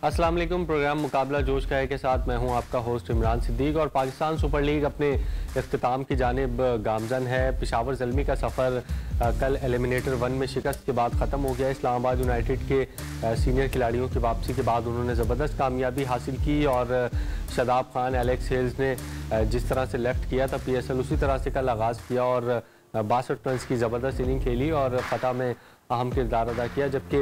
अस्सलाम वालेकुम। प्रोग्राम मुकाबला जोश का है के साथ मैं हूं आपका होस्ट इमरान सिद्दीक और पाकिस्तान सुपर लीग अपने इख्तिताम की जानिब गामजन है। पेशावर ज़ल्मी का सफ़र कल एलिमिनेटर 1 में शिकस्त के बाद ख़त्म हो गया। इस्लामाबाद यूनाइटेड के सीनियर खिलाड़ियों की वापसी के बाद उन्होंने ज़बरदस्त कामयाबी हासिल की और शादाब खान, एलेक्स हेल्स ने जिस तरह से लेफ्ट किया था PSL, उसी तरह से कल आगाज़ किया और 62 रन की ज़बरदस्त इनिंग खेली और फ़तह में अहम किरदार अदा किया। जबकि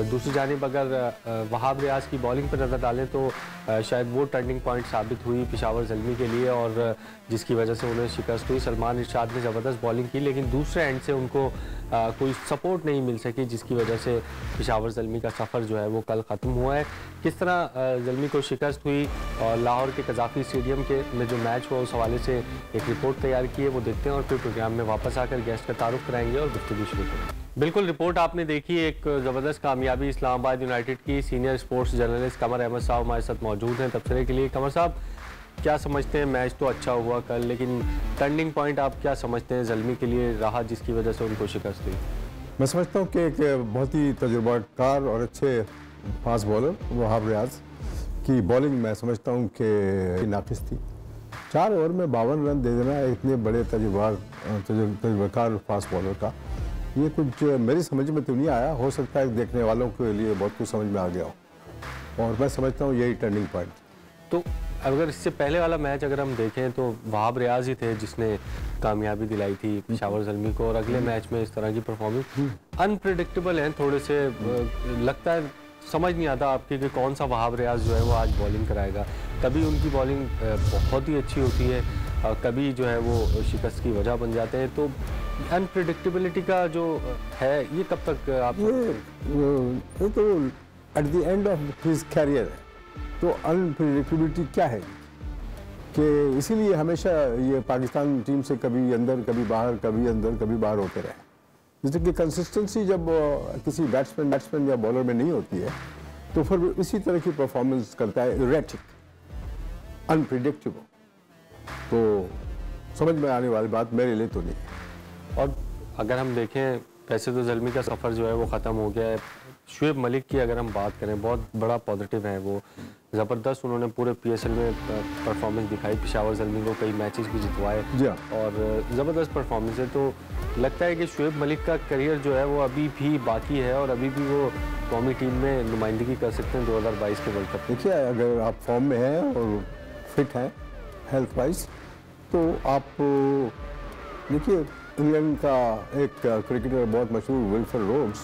दूसरी जानिब अगर वहाब रियाज की बॉलिंग पर नज़र डालें तो शायद वो टर्निंग पॉइंट साबित हुई पेशावर ज़ल्मी के लिए और जिसकी वजह से उन्हें शिकस्त हुई। सलमान इरशाद ने ज़बरदस्त बॉलिंग की लेकिन दूसरे एंड से उनको कोई सपोर्ट नहीं मिल सकी, जिसकी वजह से पेशावर ज़ल्मी का सफ़र जो है वो कल ख़त्म हुआ है। किस तरह ज़ल्मी को शिकस्त हुई और लाहौर के कज़ाफ़ी स्टेडियम के में जो मैच हुआ उस हवाले से एक रिपोर्ट तैयार की है, वो देखते हैं और फिर प्रोग्राम में वापस आकर गेस्ट का तारुफ कराएंगे और गुफ्तगू शुरू करेंगे। बिल्कुल, रिपोर्ट आपने देखी। एक ज़बरदस्त कामयाबी इस्लामाबाद यूनाइटेड की। सीनियर स्पोर्ट्स जर्नलिस्ट कमर अहमद साहब हमारे साथ मौजूद हैं तबसरे के लिए। कमर साहब, क्या समझते हैं, मैच तो अच्छा हुआ कल, लेकिन टर्निंग पॉइंट आप क्या समझते हैं ज़ल्मी के लिए रहा जिसकी वजह से उनको शिकस्त हुई? मैं समझता हूँ कि एक बहुत ही तजुर्बाकार और अच्छे फास्ट बॉलर वहाब रियाज की बॉलिंग मैं समझता हूँ कि नाकिस थी। 4 ओवर में 52 रन दे देना इतने बड़े तजुर्बाकार फास्ट बॉलर का, ये कुछ मेरी समझ में तो नहीं आया। हो सकता है देखने वालों के लिए बहुत कुछ समझ में आ गया हो और मैं समझता हूँ यही टर्निंग पॉइंट। तो अगर इससे पहले वाला मैच अगर हम देखें तो वहाब रियाज ही थे जिसने कामयाबी दिलाई थी पेशावर ज़ल्मी को और अगले मैच में इस तरह की परफॉर्मेंस अनप्रेडिक्टेबल हैं थोड़े से। लगता है समझ नहीं आता आपकी कि कौन सा वहाब रियाज जो है वो आज बॉलिंग कराएगा। कभी उनकी बॉलिंग बहुत ही अच्छी होती है, कभी जो है वो शिकस्त की वजह बन जाते हैं। तो अनप्रेडिक्टेबिलिटी का जो है ये कब तक आप ये तो at the end of his career है। तो अनप्रेडिक्टेबिलिटी क्या है कि इसीलिए हमेशा ये पाकिस्तान टीम से कभी अंदर कभी बाहर, कभी अंदर कभी बाहर होते रहे। जैसे कि कंसिस्टेंसी जब किसी बैट्समैन या बॉलर में नहीं होती है तो फिर इसी तरह की परफॉर्मेंस करता है, इरेटिक, अनप्रेडिक्टेबल। तो समझ में आने वाली बात मेरे लिए तो नहीं है। और अगर हम देखें वैसे तो ज़ल्मी का सफ़र जो है वो ख़त्म हो गया है। शुएब मलिक की अगर हम बात करें, बहुत बड़ा पॉजिटिव है वो। ज़बरदस्त उन्होंने पूरे PSL में परफॉर्मेंस दिखाई, पेशावर ज़ल्मी को कई मैचेस भी जितवाए और ज़बरदस्त परफॉर्मेंस है। तो लगता है कि शुएब मलिक का करियर जो है वो अभी भी बाकी है और अभी भी वो कौमी टीम में नुमाइंदगी कर सकते हैं 2022 के वर्ल्ड कप। देखिए, अगर आप फॉर्म में हैं और फिट हैं हेल्थ वाइज तो आप देखिए, इंग्लैंड का एक क्रिकेटर बहुत मशहूर विल्फर रोड्स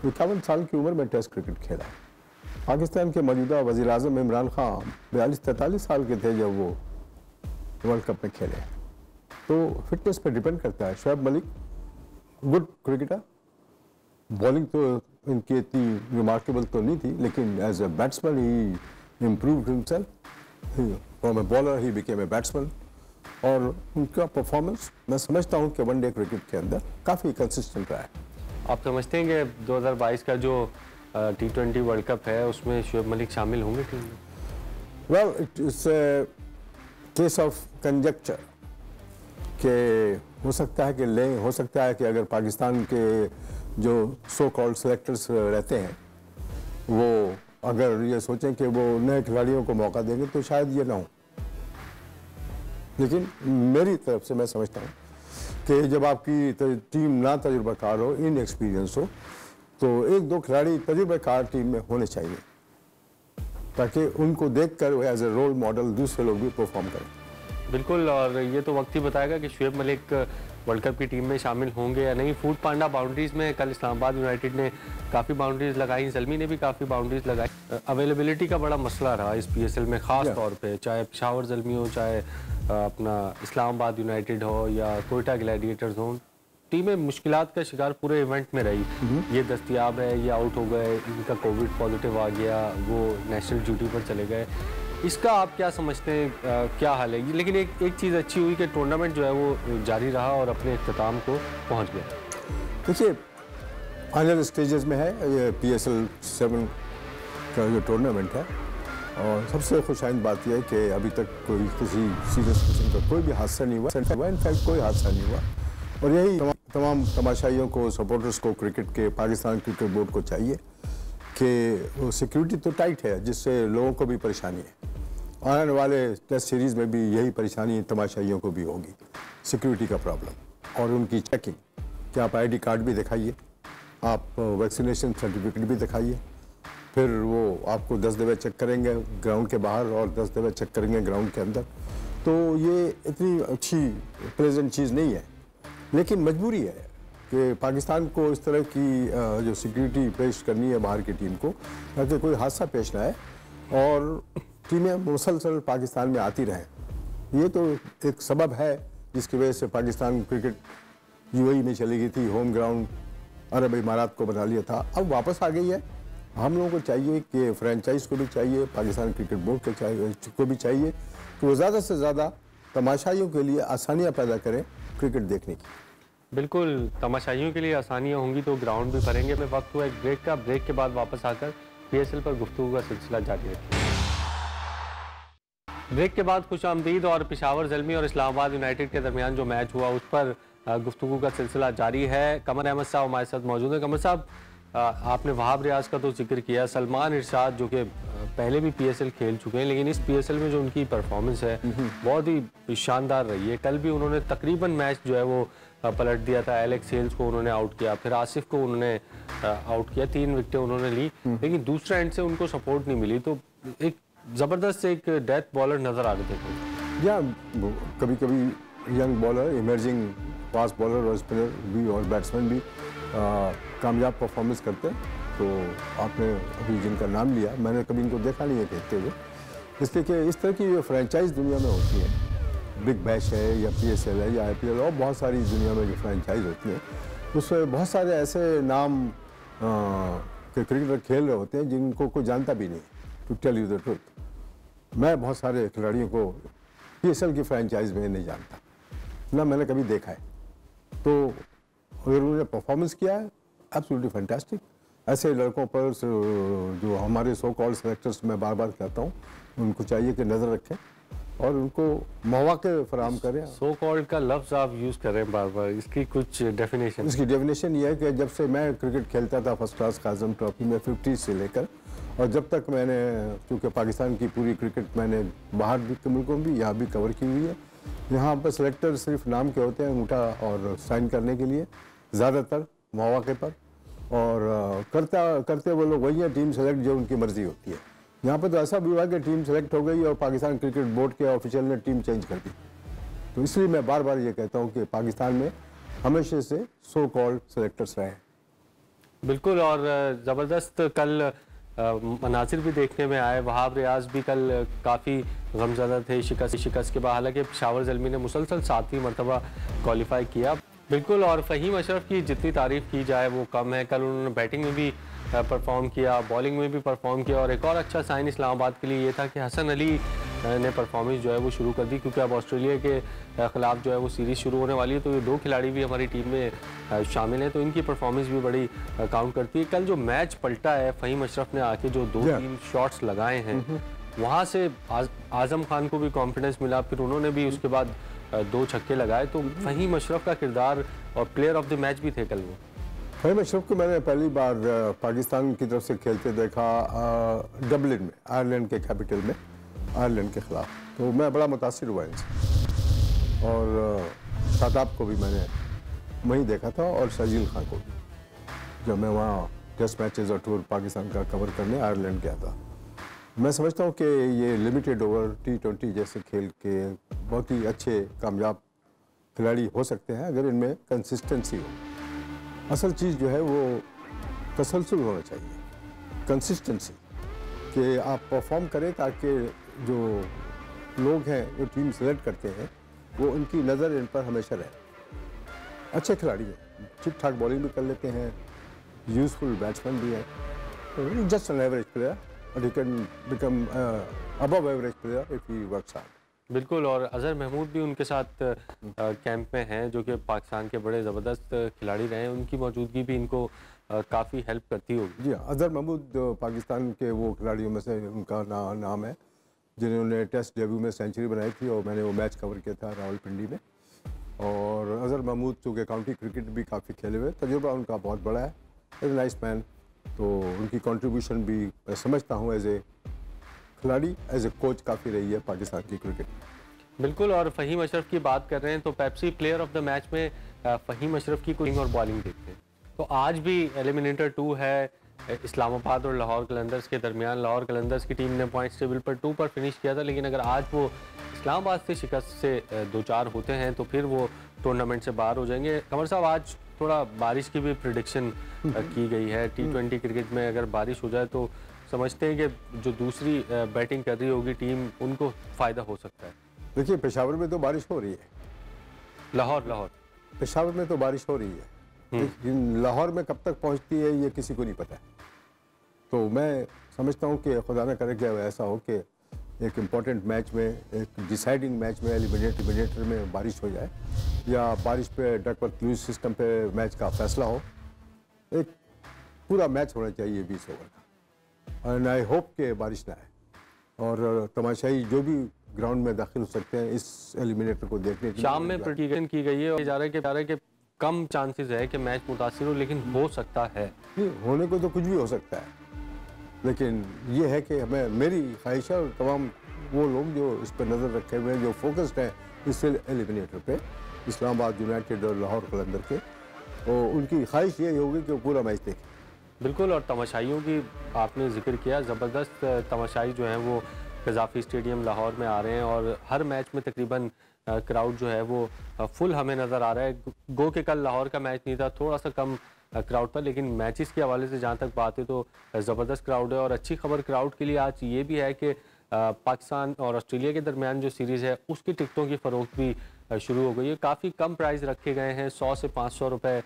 51 साल की उम्र में टेस्ट क्रिकेट खेला। पाकिस्तान के मौजूदा वज़ीर-ए-आज़म इमरान खान 42-43 साल के थे जब वो वर्ल्ड कप में खेले। तो फिटनेस पर डिपेंड करता है। Shoaib Malik good cricketer, bowling तो इनकी इतनी रिमार्केबल तो नहीं थी, लेकिन as a batsman he improved himself. From a bowler he became a batsman और उनका परफॉर्मेंस मैं समझता हूँ कि वनडे क्रिकेट के अंदर काफ़ी कंसिस्टेंट रहा है। आप समझते हैं कि 2022 का जो T20 वर्ल्ड कप है उसमें शुएब मलिक शामिल होंगे टीम में? Well, it is case of conjuncture के हो सकता है कि लें, हो सकता है कि अगर पाकिस्तान के जो सो कॉल्ड सेलेक्टर्स रहते हैं वो अगर ये सोचें कि वो नए खिलाड़ियों को मौका देंगे तो शायद ये ना हो। लेकिन मेरी तरफ से मैं समझता हूँ कि जब आपकी टीम ना तजुर्बाकार हो, इनएक्सपीरियंस हो, तो 1-2 खिलाड़ी तजुर्बाकार टीम में होने चाहिए ताकि उनको देखकर एज ए रोल मॉडल दूसरे लोग भी परफॉर्म करें। बिल्कुल, और ये तो वक्त ही बताएगा कि शुएब मलिक वर्ल्ड कप की टीम में शामिल होंगे या नहीं। फूड पांडा बाउंड्रीज में कल इस्लामाबाद यूनाइटेड ने काफ़ी बाउंड्रीज लगाई, ज़ल्मी ने भी काफ़ी बाउंड्रीज लगाई। अवेलेबिलिटी का बड़ा मसला रहा इस PSL में ख़ास तौर पे, चाहे पेशावर ज़ल्मी हो, चाहे अपना इस्लामाबाद यूनाइटेड हो या कोयटा ग्लैडिएटर्स हो, टीमें मुश्किलात का शिकार पूरे इवेंट में रही। ये दस्तयाब है, ये आउट हो गए, इनका कोविड पॉजिटिव आ गया, वो नेशनल ड्यूटी पर चले गए। इसका आप क्या समझते हैं, क्या हाल है? लेकिन एक चीज़ अच्छी हुई कि टूर्नामेंट जो है वो जारी रहा और अपने इख्तिताम को पहुंच गया। देखिए, फाइनल स्टेजेस में है ये PSL 7 का जो टूर्नामेंट है और सबसे खुशाइंद बात यह है कि अभी तक कोई किसी सीरियस किस्म का कोई भी हादसा नहीं हुआ। इनफैक्ट कोई हादसा नहीं हुआ और यही तमाम तमाशाइयों को, सपोर्टर्स को, क्रिकेट के पाकिस्तान क्रिकेट बोर्ड को चाहिए कि सिक्योरिटी तो टाइट है जिससे लोगों को भी परेशानी है। आने वाले टेस्ट सीरीज़ में भी यही परेशानी तमाशाइयों को भी होगी, सिक्योरिटी का प्रॉब्लम और उनकी चेकिंग कि आप आईडी कार्ड भी दिखाइए, आप वैक्सीनेशन सर्टिफिकेट भी दिखाइए, फिर वो आपको 10 दफ़े चेक करेंगे ग्राउंड के बाहर और 10 दफ़े चेक करेंगे ग्राउंड के अंदर। तो ये इतनी अच्छी प्लेजेंट चीज़ नहीं है, लेकिन मजबूरी है कि पाकिस्तान को इस तरह की जो सिक्योरिटी पेश करनी है बाहर की टीम को, ताकि कोई हादसा पेश ना आए और टीमें मुसलसल पाकिस्तान में आती रहें। ये तो एक सबब है जिसकी वजह से पाकिस्तान क्रिकेट यूएई में चली गई थी, होम ग्राउंड अरब इमारात को बना लिया था, अब वापस आ गई है। हम लोगों को चाहिए कि फ्रेंचाइज को भी चाहिए, पाकिस्तान क्रिकेट बोर्ड को भी चाहिए कि वो ज़्यादा से ज़्यादा तमाशाइयों के लिए आसानियाँ पैदा करें क्रिकेट देखने की। बिल्कुल, तमाशाइयों के लिए आसानियाँ होंगी तो ग्राउंड भी भरेंगे। मैं वक्त हुआ एक ब्रेक का, ब्रेक के बाद वापस आकर पीएसएल पर गुफ्तगू का सिलसिला जारी रखेंगे। ब्रेक के बाद खुशामदीद और पेशावर ज़ल्मी और इस्लामाबाद यूनाइटेड के दरमियान जो मैच हुआ उस पर गुफ्तगू का सिलसिला जारी है। कमर अहमद साहब हमारे साथ मौजूद है। कमर साहब, आपने वहाब रियाज का तो जिक्र किया, सलमान इरशाद जो कि पहले भी पीएसएल खेल चुके हैं, लेकिन इस पीएसएल में जो उनकी परफॉर्मेंस है बहुत ही शानदार रही है। कल भी उन्होंने तकरीबन मैच जो है वो पलट दिया था। एलेक्स हेल्स को उन्होंने आउट किया, फिर आसिफ को उन्होंने आउट किया, 3 विकेटें उन्होंने ली, लेकिन दूसरे एंड से उनको सपोर्ट नहीं मिली। तो एक ज़बरदस्त एक डेथ बॉलर नज़र आ रहे थे। या कभी कभी young bowler, emerging fast bowler और स्पिनर भी और बैट्समैन भी कामयाब परफॉर्मेंस करते हैं। तो आपने अभी जिनका नाम लिया, मैंने कभी इनको देखा नहीं है खेलते हुए, इसलिए कि इस तरह की फ्रेंचाइज दुनिया में होती है, बिग बैश है या पीएसएल है या आईपीएल और बहुत सारी दुनिया में जो फ्रेंचाइज होती हैं, उसमें बहुत सारे ऐसे नाम के क्रिकेटर खेल रहे होते हैं जिनको कोई जानता भी नहीं। To tell you the truth, मैं बहुत सारे खिलाड़ियों को पीएसएल की फ्रेंचाइज में नहीं जानता, ना मैंने कभी देखा है। तो अगर उन्होंने परफॉर्मेंस किया है, एब्सोल्युटली फैंटास्टिक। ऐसे लड़कों पर जो हमारे सो कॉल्ड सेलेक्टर्स, मैं बार बार कहता हूँ, उनको चाहिए कि नज़र रखें और उनको मौके फराहम करें। सो कॉल्ड का लफ्ज़ आप यूज़ कर रहे हैं बार बार, इसकी कुछ डेफिनेशन? इसकी डेफिनेशन ये है कि जब से मैं क्रिकेट खेलता था फर्स्ट क्लास काज़म ट्रॉफी में 50 से लेकर, और जब तक मैंने, क्योंकि पाकिस्तान की पूरी क्रिकेट मैंने बाहर भी के मुल्कों में भी यहाँ भी कवर की हुई है, यहाँ पर सेलेक्टर सिर्फ नाम के होते हैं, अंगूठा और साइन करने के लिए ज़्यादातर मौके पर, और करते वो लोग वही है टीम सेलेक्ट जो उनकी मर्जी होती है। यहाँ पर तो ऐसा भी हुआ कि टीम सेलेक्ट हो गई और पाकिस्तान क्रिकेट बोर्ड के ऑफिशियल ने टीम चेंज कर दी। तो इसलिए मैं बार बार ये कहता हूँ कि पाकिस्तान में हमेशा से सो कॉल्ड सेलेक्टर्स रहे हैं। बिल्कुल, और ज़बरदस्त कल मनासिर भी देखने में आए। वहाब रियाज भी कल काफ़ी गमज़दा थे शिकस्त के बाद, हालांकि पेशावर ज़ल्मी ने मुसलसल 7वीं मरतबा क्वालिफाई किया। बिल्कुल, और फ़हीम अशरफ की जितनी तारीफ़ की जाए वो कम है। कल उन्होंने बैटिंग में भी परफॉर्म किया, बॉलिंग में भी परफॉर्म किया, और एक और अच्छा साइन इस्लामाबाद के लिए ये था कि हसन अली ने परफॉर्मेंस जो है वो शुरू कर दी, क्योंकि अब ऑस्ट्रेलिया के ख़िलाफ़ जो है वो सीरीज़ शुरू होने वाली है। तो ये 2 खिलाड़ी भी हमारी टीम में शामिल हैं, तो इनकी परफॉर्मेंस भी बड़ी काउंट करती है। कल जो मैच पलटा है, फ़हीम अशरफ ने आके जो 2-3 शॉट्स लगाए हैं, वहाँ से आज़म खान को भी कॉन्फिडेंस मिला, फिर उन्होंने भी उसके बाद 2 छक्के लगाए। तो फ़हीम अशरफ का किरदार और प्लेयर ऑफ द मैच भी थे कल वो। फ़हीम अशरफ को मैंने पहली बार पाकिस्तान की तरफ से खेलते देखा डबलिन में, आयरलैंड के कैपिटल में, आयरलैंड के ख़िलाफ़। तो मैं बड़ा मुतासिर हुआ इनसे, और शादाब को भी मैंने वहीं देखा था, और शर्जील खान को भी, जब मैं वहाँ टेस्ट मैचेस और टूर पाकिस्तान का कवर करने आयरलैंड गया था। मैं समझता हूँ कि ये लिमिटेड ओवर T20 जैसे खेल के बहुत ही अच्छे कामयाब खिलाड़ी हो सकते हैं अगर इनमें कंसिस्टेंसी हो। असल चीज़ जो है वो तसलसल होना चाहिए, कंसिस्टेंसी, कि आप परफॉर्म करें ताकि जो लोग हैं जो टीम सेलेक्ट करते हैं वो उनकी नज़र इन पर हमेशा रहे। अच्छे खिलाड़ी हैं, ठीक ठाक बॉलिंग भी कर लेते हैं, यूजफुल बैट्समैन भी है, जस्ट एन एवरेज प्लेयर, और he can become above average player if he works hard. बिल्कुल, और अजहर महमूद भी उनके साथ कैंप में हैं, जो कि पाकिस्तान के बड़े ज़बरदस्त खिलाड़ी रहे हैं। उनकी मौजूदगी भी इनको काफ़ी हेल्प करती होगी। जी, अजहर महमूद पाकिस्तान के वो खिलाड़ियों में से उनका नाम है जिन्होंने टेस्ट डेब्यू में सेंचुरी बनाई थी, और मैंने वो मैच कवर किया था रावलपिंडी में। और अजहर महमूद चूँकि काउंटी क्रिकेट भी काफ़ी खेले हुए, तजुर्बा उनका बहुत बड़ा है, इज़ नाइस मैन, तो उनकी कंट्रीब्यूशन भी मैं समझता हूँ एज ए खिलाड़ी, एज ए कोच काफ़ी रही है पाकिस्तान की क्रिकेट में। बिल्कुल, और फ़हीम अशरफ की बात कर रहे हैं तो Pepsi player of the match में फ़हीम अशरफ की कोचिंग और बॉलिंग देखते हैं तो आज भी एलिमिनेटर 2 है इस्लामाबाद और लाहौर कलंदर्स के दरमियान। लाहौर कलंदर्स की टीम ने पॉइंट्स टेबल पर 2 पर फिनिश किया था, लेकिन अगर आज वो इस्लामाबाद से शिकस्त से 2-4 होते हैं तो फिर वो टूर्नामेंट से बाहर हो जाएंगे। कमर साहब, आज थोड़ा बारिश की भी प्रिडिक्शन की गई है। T20 क्रिकेट में अगर बारिश हो जाए तो समझते हैं कि जो दूसरी बैटिंग कर रही होगी टीम, उनको फ़ायदा हो सकता है। देखिए, पेशावर में तो बारिश हो रही है, लाहौर पेशावर में तो बारिश हो रही है, लेकिन लाहौर में कब तक पहुंचती है ये किसी को नहीं पता। तो मैं समझता हूं कि खुदा न करे कि ऐसा हो कि एक इम्पॉर्टेंट मैच में, एक डिसाइडिंग मैच में, एलिमिनेटर में बारिश हो जाए, या बारिश पे डकवर्थ लुईस सिस्टम पे मैच का फैसला हो। एक पूरा मैच होना चाहिए 20 ओवर का, एंड आई होप कि बारिश ना आए और तमाशाई जो भी ग्राउंड में दाखिल हो सकते हैं इस एलिमिनेटर को देखने के लिए। शाम में प्रेडिक्शन की गई है, जा रहा है कि कम चांसेस है कि मैच मुतासिर हो, लेकिन हो सकता है। नहीं, होने को तो कुछ भी हो सकता है, लेकिन ये है कि हमें, मेरी ख्वाहिश है और तमाम वो लोग जो इस पर नज़र रखे हुए हैं, जो फोकस्ड हैं इस एलिमिनेटर पे, इस्लामाबाद यूनाइटेड और लाहौर कलंदर के, तो उनकी ख्वाहिश ये होगी कि वो पूरा मैच देखें। बिल्कुल, और तमाशाइयों की आपने जिक्र किया, ज़बरदस्त तमाशाई जो हैं वो कज़ाफ़ी स्टेडियम लाहौर में आ रहे हैं और हर मैच में तकरीबन क्राउड जो है वो फुल हमें नज़र आ रहा है। गो के कल लाहौर का मैच नहीं था, थोड़ा सा कम क्राउड था, लेकिन मैचेस के हवाले से जहाँ तक बात है तो ज़बरदस्त क्राउड है। और अच्छी खबर क्राउड के लिए आज ये भी है कि पाकिस्तान और ऑस्ट्रेलिया के दरमियान जो सीरीज़ है उसकी टिकटों की फ़रोख्त भी शुरू हो गई है। काफ़ी कम प्राइस रखे गए हैं, 100 से 500 रुपये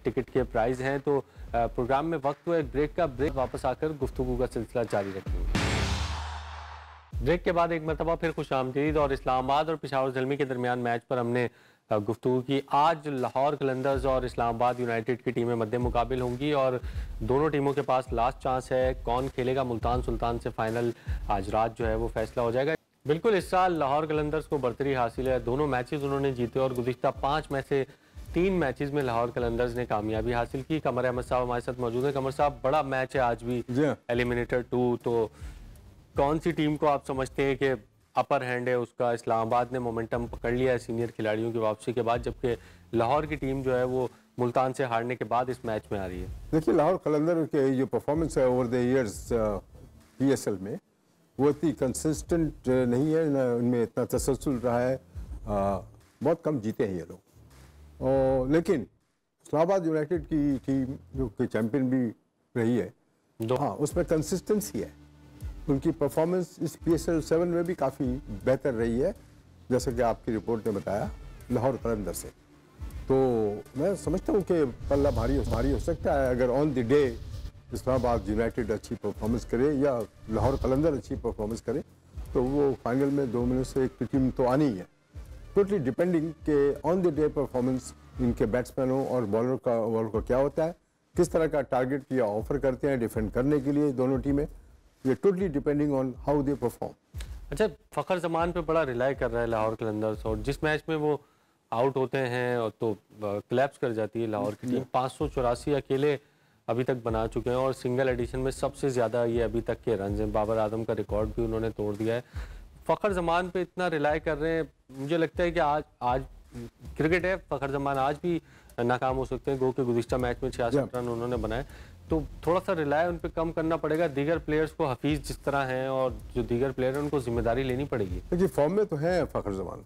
टिकट के प्राइस हैं। तो प्रोग्राम में वक्त हुआ एक ब्रेक का, ब्रेक वापस आकर गुफ्तगू का सिलसिला जारी रखेंगे। ब्रेक के बाद एक मरतबा फिर खुशामदीद, और इस्लामाबाद और पेशावर ज़ल्मी के दरमियान मैच पर हमने गुफ्तगू की। आज लाहौर कलंदर्स और इस्लामाबाद यूनाइटेड की टीमें मद्दे मुकाबिल होंगी और दोनों टीमों के पास लास्ट चांस है। कौन खेलेगा मुल्तान सुल्तान से फाइनल, आज रात जो है वो फैसला हो जाएगा। बिल्कुल, इस साल लाहौर कलंदर्स को बरतरी हासिल है, दोनों मैचेस उन्होंने जीते और गुज़िश्ता 5 में से 3 मैचेस में लाहौर कलंदर्स ने कामयाबी हासिल की। कमर अहमद साहब हमारे साथ मौजूद है। कमर साहब, बड़ा मैच है आज भी, एलिमिनेटर 2, तो कौन सी टीम को आप समझते हैं कि अपर हैंड है उसका? इस्लामाबाद ने मोमेंटम पकड़ लिया है सीनियर खिलाड़ियों की वापसी के बाद, जबकि लाहौर की टीम जो है वो मुल्तान से हारने के बाद इस मैच में आ रही है। देखिए, लाहौर कलंदर के जो परफॉर्मेंस है ओवर द इयर्स PSL में, वो इतनी कंसिस्टेंट नहीं है, उनमें इतना तसलसल रहा है, बहुत कम जीते हैं ये लोग। और लेकिन इस्लामाबाद यूनाइटेड की टीम जो कि चैम्पियन भी रही है, हाँ, उसमें कंसिस्टेंसी है। उनकी परफॉर्मेंस इस PSL 7 में भी काफ़ी बेहतर रही है, जैसे कि आपकी रिपोर्ट ने बताया, लाहौर कलंदर से। तो मैं समझता हूँ कि पल्ला भारी हो सकता है अगर on the day Islamabad United अच्छी परफॉर्मेंस करे या लाहौर कलंदर अच्छी परफॉर्मेंस करे, तो वो फाइनल में 2 में से एक टीम तो आनी ही है। टोटली डिपेंडिंग के ऑन द डे परफॉर्मेंस इनके बैट्समैनों और बॉलर का क्या होता है, किस तरह का टारगेट या ऑफर करते हैं डिफेंड करने के लिए दोनों टीमें, ये totally depending on how they perform. अच्छा, फ़खर जमान पे बड़ा रिलाई कर रहा है लाहौर कलंदर्स, और जिस मैच में वो आउट होते हैं और तो क्लैप्स कर जाती है लाहौर की टीम। 584 अकेले अभी तक बना चुके हैं और सिंगल एडिशन में सबसे ज़्यादा ये अभी तक के रन हैं। बाबर आजम का रिकॉर्ड भी उन्होंने तोड़ दिया है। फ़खर जमान पे इतना रिलाई कर रहे हैं, मुझे लगता है कि आज क्रिकेट है, फ़खर जमान आज भी नाकाम हो सकते हैं। गो के गुज़िश्ता मैच में 66 रन उन्होंने बनाए, तो थोड़ा सा रिलाय उन पर कम करना पड़ेगा। दीगर प्लेयर्स को, हफीज़ जिस तरह हैं और जो दीगर प्लेयर हैं, उनको जिम्मेदारी लेनी पड़ेगी। देखिए, फॉर्म में तो है फ़खर जमान,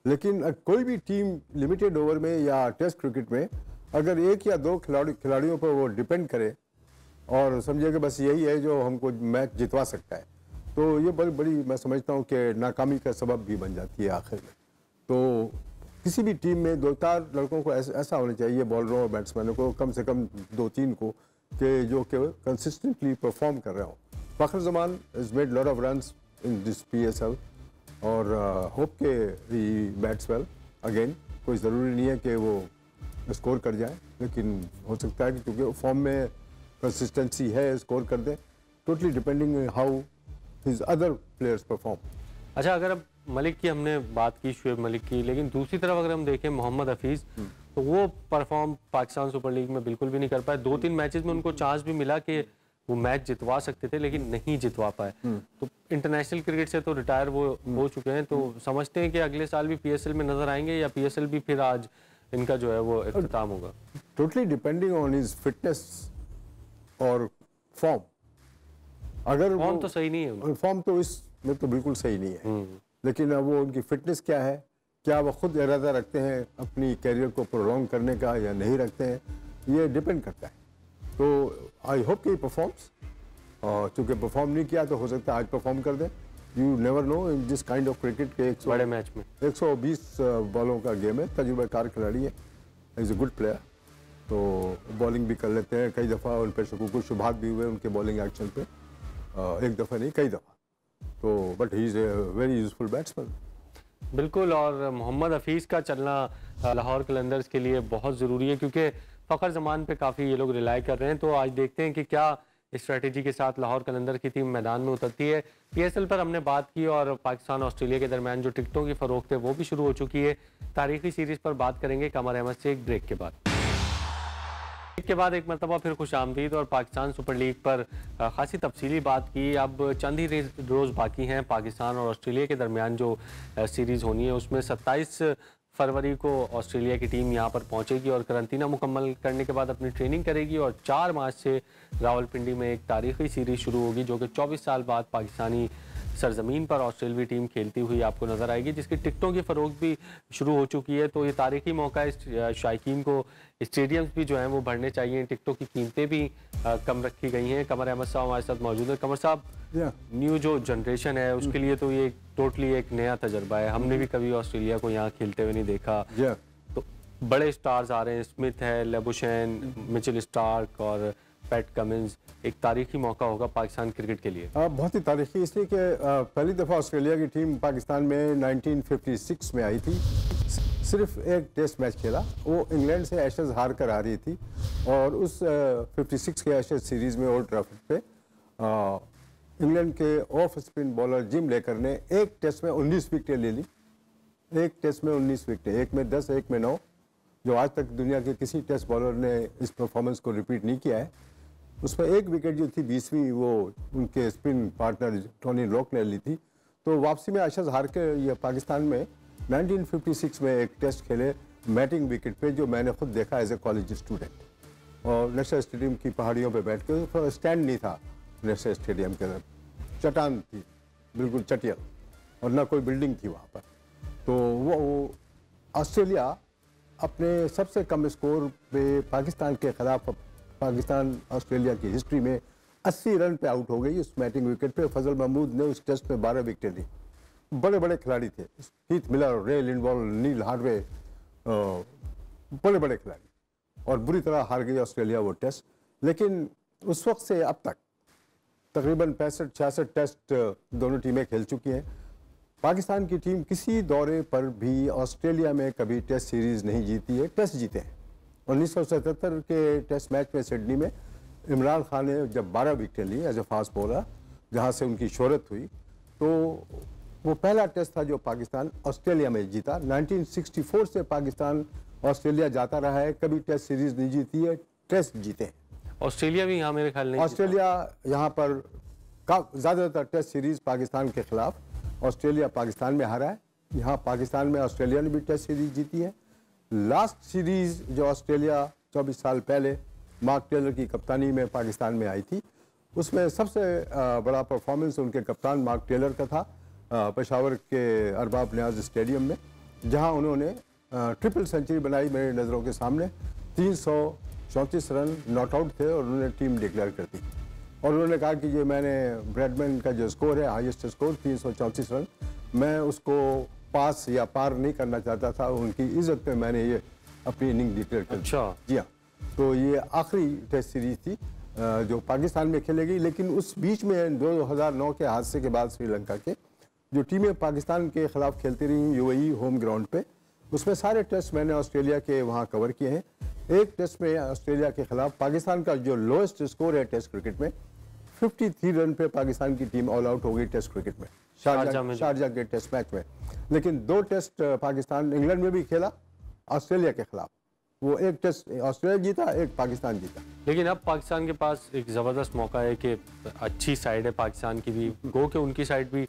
लेकिन कोई भी टीम लिमिटेड ओवर में या टेस्ट क्रिकेट में अगर 1 या 2 खिलाड़ियों पर वो डिपेंड करे और समझे कि बस यही है जो हमको मैच जितवा सकता है, तो ये बड़ी मैं समझता हूँ कि नाकामी का सबब भी बन जाती है आखिर में। तो किसी भी टीम में 2-4 लड़कों को ऐसा होना चाहिए, बॉलरों और बैट्समैनों को, कम से कम 2-3 को, कि जो कि कंसिस्टेंटली परफॉर्म कर रहे हो। Fakhar Zaman is made lot of runs in this PSL और होप के ही बैट्स वेल अगेन। कोई ज़रूरी नहीं है कि वो स्कोर कर जाए, लेकिन हो सकता है कि क्योंकि फॉर्म में कंसिस्टेंसी है, स्कोर कर दे। Totally depending how his other players perform. अच्छा, अगर अब मलिक की हमने बात की, शुएब मलिक की, लेकिन दूसरी तरफ अगर हम देखें मोहम्मद हफीज़, तो वो परफॉर्म पाकिस्तान सुपर लीग में बिल्कुल भी नहीं कर पाए। 2-3 मैचेस में उनको चांस भी मिला कि वो मैच जितवा सकते थे, लेकिन नहीं जितवा पाए। तो इंटरनेशनल क्रिकेट से तो रिटायर वो हो चुके हैं। तो समझते हैं कि अगले साल भी पीएसएल में नजर आएंगे, या पीएसएल भी फिर आज इनका जो है वो इख्तिताम होगा? Totally depending on his fitness और फॉर्म। अगर फॉर्म तो सही नहीं है, फॉर्म तो इसमें तो बिल्कुल सही नहीं है, लेकिन अब वो उनकी फिटनेस क्या है, क्या वो खुद इरादा रखते हैं अपनी कैरियर को प्रोलॉन्ग करने का या नहीं रखते हैं, ये डिपेंड करता है। तो आई होप कि परफॉर्म्स, और चूंकि परफॉर्म नहीं किया तो हो सकता है आज परफॉर्म कर दें। You never know in this kind of cricket के बड़े मैच में 120 बॉलों का गेम है, तजुर्बेकार खिलाड़ी है, इज़ अ गुड प्लेयर, तो बॉलिंग भी कर लेते हैं। कई दफ़ा उन पर कुछ शुभात भी हुए उनके बॉलिंग एक्शन पे, एक दफ़ा नहीं कई दफ़ा, तो but he is a very useful batsman. बिल्कुल, और मोहम्मद हफीज़ का चलना लाहौर कलंदर्स के लिए बहुत ज़रूरी है, क्योंकि फ़खर जमान पे काफ़ी ये लोग रिलाई कर रहे हैं। तो आज देखते हैं कि क्या स्ट्रेटेजी के साथ लाहौर कलंदर की टीम मैदान में उतरती है। पीएसएल पर हमने बात की, और पाकिस्तान ऑस्ट्रेलिया के दरमियान जो टिकटों की फ़रोख्त है वो भी शुरू हो चुकी है। तारीखी सीरीज़ पर बात करेंगे कमर अहमद से एक ब्रेक के बाद। के बाद एक मरतबा फिर खुश आमदीद, और पाकिस्तान सुपर लीग पर खासी तफसीली बात की। अब चंद ही रोज़ बाकी हैं पाकिस्तान और ऑस्ट्रेलिया के दरमियान जो सीरीज़ होनी है, उसमें 27 फरवरी को ऑस्ट्रेलिया की टीम यहाँ पर पहुँचेगी और करंतना मुकम्मल करने के बाद अपनी ट्रेनिंग करेगी, और 4 मार्च से रावलपिंडी में एक तारीखी सीरीज़ शुरू होगी, जो कि 24 साल बाद पाकिस्तानी सरजमीन पर ऑस्ट्रेलवी टीम खेलती हुई आपको नजर आएगी, जिसकी टिकटों की फ़रोख्त भी शुरू हो चुकी है। तो ये तारीखी मौका है, शायकीन को स्टेडियम्स भी जो हैं वो भरने चाहिए। टिकटों की कीमतें भी कम रखी गई हैं। कमर अहमद साहब हमारे साथ मौजूद है। कमर साहब, न्यू जो जनरेशन है उसके लिए तो ये टोटली एक नया तजर्बा है। हमने भी कभी ऑस्ट्रेलिया को यहाँ खेलते हुए नहीं देखा। तो बड़े स्टार्स आ रहे हैं, स्मिथ है, लेबुशैन, मिचेल स्टार्क और पैट कमिंस। एक तारीखी मौका होगा पाकिस्तान क्रिकेट के लिए। बहुत ही तारीखी इसलिए कि पहली दफ़ा ऑस्ट्रेलिया की टीम पाकिस्तान में 1956 में आई थी। सिर्फ एक टेस्ट मैच खेला, वो इंग्लैंड से एशेज हार कर आ रही थी, और उस 56 के एशेज सीरीज़ में ओल्ड ट्रैफर्ड पे इंग्लैंड के ऑफ स्पिन बॉलर जिम लेकर ने एक टेस्ट में 19 विकेटें ले ली। एक टेस्ट में 19 विकेटें, एक में 10, एक में 9, जो आज तक दुनिया के किसी टेस्ट बॉलर ने इस परफॉर्मेंस को रिपीट नहीं किया है। उसमें एक विकेट जो थी 20वीं, वो उनके स्पिन पार्टनर टोनी लॉक ने ली थी। तो वापसी में एशेज हार के ये पाकिस्तान में 1956 में एक टेस्ट खेले मैटिंग विकेट पे, जो मैंने खुद देखा एज ए कॉलेज स्टूडेंट। और नेशनल स्टेडियम की पहाड़ियों पे बैठ के, स्टैंड नहीं था नेशनल स्टेडियम के अंदर, चट्टान थी बिल्कुल चटियल, और ना कोई बिल्डिंग थी वहाँ पर। तो वो ऑस्ट्रेलिया अपने सबसे कम स्कोर पे पाकिस्तान के खिलाफ, पाकिस्तान ऑस्ट्रेलिया की हिस्ट्री में 80 रन पे आउट हो गई उस मैटिंग विकेट पे। फजल महमूद ने उस टेस्ट में 12 विकेटें ली। बड़े बड़े खिलाड़ी थे, कीथ मिलर, रे लिंडवॉल, नील हार्वे, बड़े बड़े खिलाड़ी, और बुरी तरह हार गई ऑस्ट्रेलिया वो टेस्ट। लेकिन उस वक्त से अब तक तकरीबन 65-66 टेस्ट दोनों टीमें खेल चुकी हैं। पाकिस्तान की टीम किसी दौरे पर भी ऑस्ट्रेलिया में कभी टेस्ट सीरीज़ नहीं जीती है। टेस्ट जीते हैं 1977 के टेस्ट मैच में सिडनी में इमरान खान ने जब 12 विकेटें ली एज ए फास्ट बॉलर, जहां से उनकी शोहरत हुई, तो वो पहला टेस्ट था जो पाकिस्तान ऑस्ट्रेलिया में जीता। 1964 से पाकिस्तान ऑस्ट्रेलिया जाता रहा है, कभी टेस्ट सीरीज़ नहीं जीती है, टेस्ट जीते हैं। ऑस्ट्रेलिया भी यहाँ मेरे ख्याल नहीं, ऑस्ट्रेलिया यहाँ पर ज़्यादातर टेस्ट सीरीज़ पाकिस्तान के खिलाफ ऑस्ट्रेलिया पाकिस्तान में हारा है। यहाँ पाकिस्तान में ऑस्ट्रेलिया ने भी टेस्ट सीरीज़ जीती है। लास्ट सीरीज़ जो ऑस्ट्रेलिया 24 साल पहले मार्क टेलर की कप्तानी में पाकिस्तान में आई थी, उसमें सबसे बड़ा परफॉर्मेंस उनके कप्तान मार्क टेलर का था, पेशावर के अरबाब नियाज स्टेडियम में, जहां उन्होंने ट्रिपल सेंचुरी बनाई मेरे नज़रों के सामने। 334 रन नॉट आउट थे और उन्होंने टीम डिक्लेयर कर दी, और उन्होंने कहा कि ये मैंने ब्रैडमैन का जो स्कोर है, हाईएस्ट स्कोर 334 रन, मैं उसको पास या पार नहीं करना चाहता था। उनकी इज्जत पे मैंने ये अपनी इनिंग डिक्लेयर कर दी। अच्छा, जी हाँ। तो ये आखिरी टेस्ट सीरीज थी जो पाकिस्तान में खेलेगी। लेकिन उस बीच में 2009 के हादसे के बाद श्रीलंका के जो टीमें पाकिस्तान के खिलाफ खेलती रही यूएई होम ग्राउंड पे, उसमें सारे टेस्ट मैंने ऑस्ट्रेलिया के वहाँ कवर किए हैं। एक टेस्ट में ऑस्ट्रेलिया के खिलाफ पाकिस्तान का जो लोएस्ट स्कोर है टेस्ट क्रिकेट में, 53 रन पे पाकिस्तान की टीम ऑल आउट हो गई टेस्ट क्रिकेट में, शारजा के टेस्ट मैच में। लेकिन 2 टेस्ट पाकिस्तान इंग्लैंड में भी खेला ऑस्ट्रेलिया के खिलाफ, वो एक टेस्ट ऑस्ट्रेलिया जीता, एक पाकिस्तान जीता। लेकिन अब पाकिस्तान के पास एक ज़बरदस्त मौका है कि अच्छी साइड है पाकिस्तान की भी, गो के उनकी साइड भी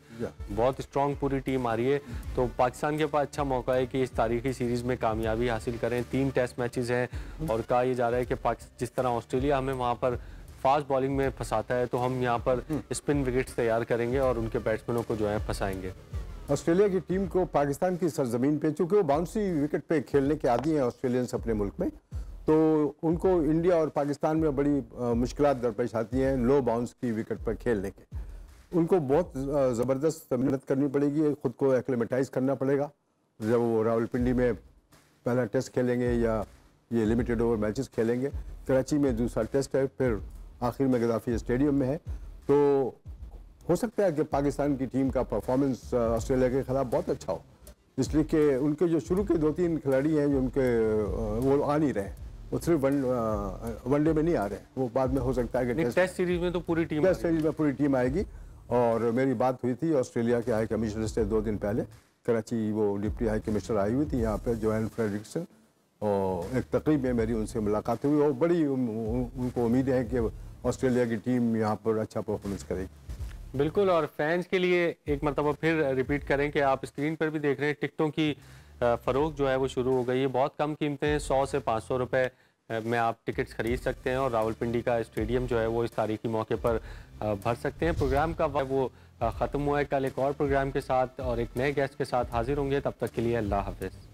बहुत स्ट्रॉन्ग पूरी टीम आ रही है, तो पाकिस्तान के पास अच्छा मौका है कि इस तारीखी सीरीज़ में कामयाबी हासिल करें। 3 टेस्ट मैचेस हैं और कहा यह जा रहा है कि जिस तरह ऑस्ट्रेलिया हमें वहाँ पर फास्ट बॉलिंग में फंसाता है, तो हम यहाँ पर स्पिन विकेट्स तैयार करेंगे और उनके बैट्समैनों को जो है फंसाएंगे। ऑस्ट्रेलिया की टीम को पाकिस्तान की सरजमीन पे, चूंकि वो बाउंसी विकेट पे खेलने के आदी हैं ऑस्ट्रेलियन्स अपने मुल्क में, तो उनको इंडिया और पाकिस्तान में बड़ी मुश्किलात दरपेश आती हैं लो बाउंस की विकेट पर खेलने के। उनको बहुत ज़बरदस्त मेहनत करनी पड़ेगी, खुद को एक्लेमेटाइज करना पड़ेगा। जब वो रावलपिंडी में पहला टेस्ट खेलेंगे या ये लिमिटेड ओवर मैचेस खेलेंगे, कराची में दूसरा टेस्ट है, फिर आखिर में गद्दाफी स्टेडियम में है, तो हो सकता है कि पाकिस्तान की टीम का परफॉर्मेंस ऑस्ट्रेलिया के खिलाफ बहुत अच्छा हो, इसलिए कि उनके जो शुरू के 2-3 खिलाड़ी हैं जो उनके वो आ नहीं रहे, वो सिर्फ वनडे में नहीं आ रहे, वो बाद में हो सकता है कि टेस्ट सीरीज में तो पूरी टीम आएगी। और मेरी बात हुई थी ऑस्ट्रेलिया के हाई कमिश्नर से 2 दिन पहले, कराची वो डिप्टी हाई कमिश्नर आई हुई थी यहाँ पे जोएन फ्रेडरिक्सन, और एक तकरीब में मेरी उनसे मुलाकात हुई और बड़ी उनको उम्मीद है कि ऑस्ट्रेलिया की टीम यहाँ पर अच्छा परफॉर्मेंस करेगी। बिल्कुल, और फैंस के लिए एक मरतबा फिर रिपीट करें कि आप स्क्रीन पर भी देख रहे हैं टिकटों की फ़रोख्त जो है वो शुरू हो गई है। बहुत कम कीमतें हैं, 100 से 500 रुपये में आप टिकट्स खरीद सकते हैं और रावलपिंडी का स्टेडियम जो है वो इस तारीखी मौके पर भर सकते हैं। प्रोग्राम का वो ख़त्म हुआ है, कल एक और प्रोग्राम के साथ और एक नए गेस्ट के साथ हाजिर होंगे, तब तक के लिए अल्लाह हाफ़िज़।